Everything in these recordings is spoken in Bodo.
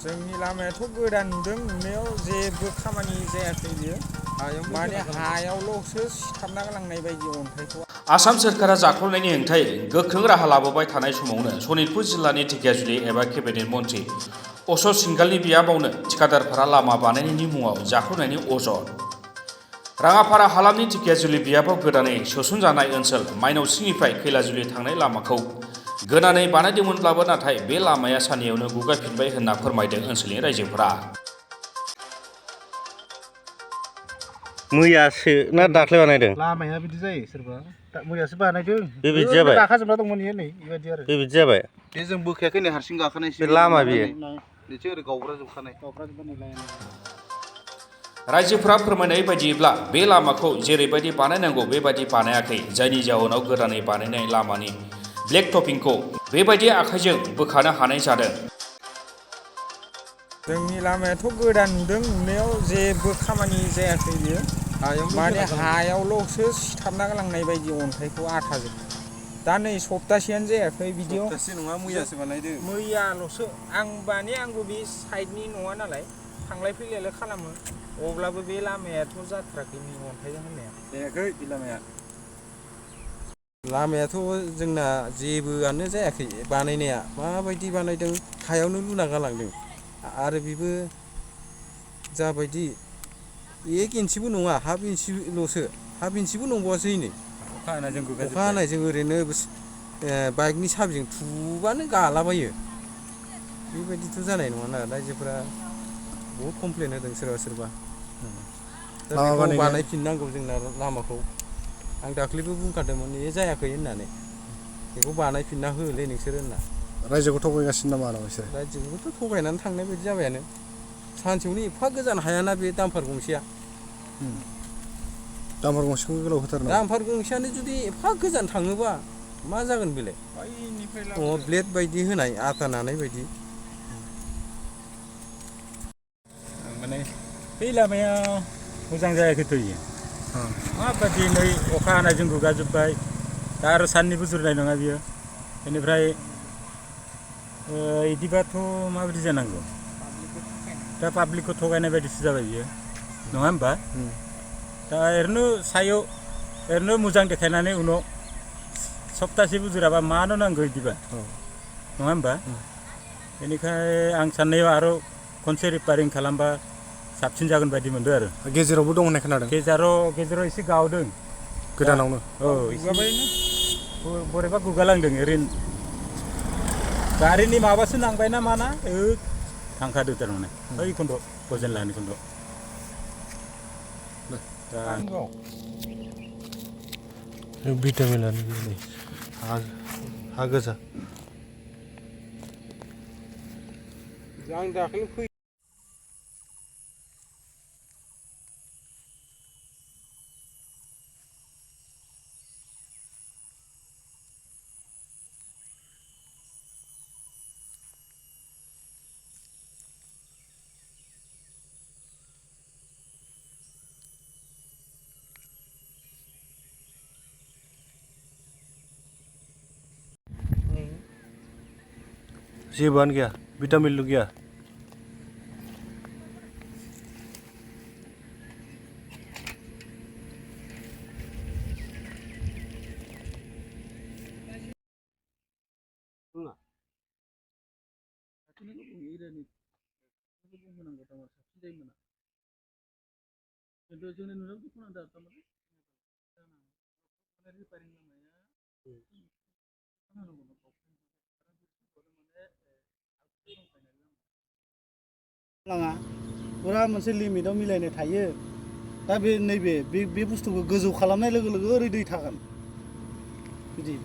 जोंनि लामायाथ' गोदान नुदों नुनायाव जेबो खामानि जायाखै बियो माने हायावल'सो सिथाबना गालांनाय बायदि अन्थाइखौ आसाम सोरखारा जाख्ल'नायनि हेंथायै गोख्रों राहा लाबोबाय थानाय समावनो सनितपुर जिल्लानि ढेकियाजुलि एबा केबिनेट मन्थ्रि अशोक सिंगालनि बियाबावनो थिकादारफोरा लामा बानायनायनि मुङाव जाख्ल'नायनि अजद राङापारा हालामनि ढेकियाजुलि बियाबाव गोदानै सोसनजानाय ओनसोल माइनावसिंनिफ्राय खैलाजुलि थांनाय लामाखौ गोदानै बानायदोंमोनब्लाबो नाथाय बे लामाया साननैयावनो गुगाफिनबाय होनना फोरमायदों ओनसोलनि रायजोफोरा। मैयासो ना दाख्लै बानायदों? लामाया बिदि जायो सोरबा मैयासो बानायदों। बेबायदि जाबाय। गाखाजोबना दंमोन इयो नै बेबायदि आरो। बेबायदि जाबाय। बे जों बोखायाखै नै हारसिं गाखोनायसो। बे लामा बियो। बेसो ओरै गावब्राजोबखानाय। रायजोफोरा फोरमायनाय बायदिब्ला बे लामाखौ जेरैबायदि बानायनांगौ बेबायदि बानायाखै जायनि जाहोनाव गोदानै बानायनाय लामानि ब्लेक टपिंखौ बेबायदि आखाइजों बोखानो हानाय जादों। जोंनि लामायाथ' गोदान नुदों नुनायाव जेबो खामानि जायाखै बियो माने हायावल'सो सिथाबना गालांनाय बायदि अन्थाइखौ आथाजों दा नै सप्तासेयानो जायाखै बिदियाव। सप्तासे नङा मैयासो बानायदों। मैयाल'सो आंबो बे साइडनि नङा नालाय थांलाय फैलायलाय खालामो अब्लाबो बे लामायाथ' जाथाराखै अन्थाइजों होननाया जायाखै बे लामाया। लामायाथ' जोंना जेबोआनो जायाखै बानायनाया माबायदि बानायदों हायावनो लुना गालांदों आरो बेबो जाबायदि 1 इन्सिबो नङा हाफ इन्सिल'सो हाफ इन्सिबो नंबावासै नै अखा हानायजों ओरैनो बाइकनि साबिजों थुबानो गालाबायो बेबायदिथ' जानाय नङाना रायजोफोरा बहुद कमप्लेन होदों सोरबा दा बेखौ बानायफिननांगौ जोंना लामाखौ आं दाख्लैबो बुंखादोंमोन बे जायाखै होननानै बेखौ बानायफिनना होलै नोंसोर होनना। रायजोखौ थगायगासिनो नामा नोंसोर? रायजोखौथ' थगायनानै थांनाय बायदि जाबायानो सानसेयावनो एफा गोजान हायाना बे दाम्पार गंसेया। दाम्पार गंसेखौ गोलाव होथारनांगौ। दाम्पार गंसेयानो जुदि एफा गोजान थाङोबा मा जागोन बेलाय ब्लेड बायदि होनाय आथा नानाय बायदि। माने बे लामाया मोजां जायाखैथ' इयो माबायदि नै अखा हानायजों गुगाजोब्बाय दा आरो साननैबो जुरनाय नङा बियो बेनिफ्राय इदिबाथ' माबायदि जानांगौ दा पाब्लिकखौ थगायनाय बायदिसो जाबाय बियो नङा होमबा? दा ओरैनो सायाव ओरैनो मोजां देखायनानै उनाव सप्तासेबो जुराबा मानो नांगौ इदिबा नङा होमबा? बेनिखाय आं साननायाव आरो खनसे रिपारिं खालामबा साबसिन जागोन बायदि मोनदों आरो। गेजेरावबो दं होननाय खोनादों। गेजेराव एसे गावदों गोदानावनो। औ गुगाबायनो बोरैबा गुगालांदों ओरैनो गारिनि माबासो नांबायना माना थांखादो थारमाने ओइ खन्द' भजन लानि खन्द' दा भिटामिनानो नै हा गोजा। आं दाख्लै फै जेबोआनो गैया भिटामिनल' गैया। लाङा फुरा मोनसे लिमिटआव मिलायनाय थायो दा बे नैबे बे बुस्थुखौ गोजौ खालामनाय लोगो लोगो ओरै दै थागोन बिदि।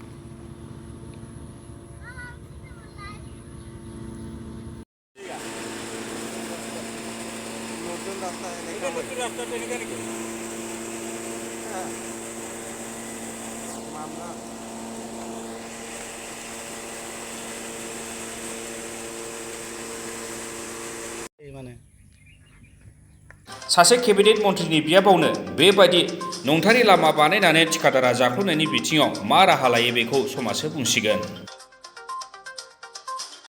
सासे केबिनेट मन्थ्रिनि बियाबावनो बेबायदि नंथारै लामा बानायनानै थिकादारा जाख्ल'नायनि बिथिङाव मा राहा लायो बेखौ समाजसो बुंसिगोन।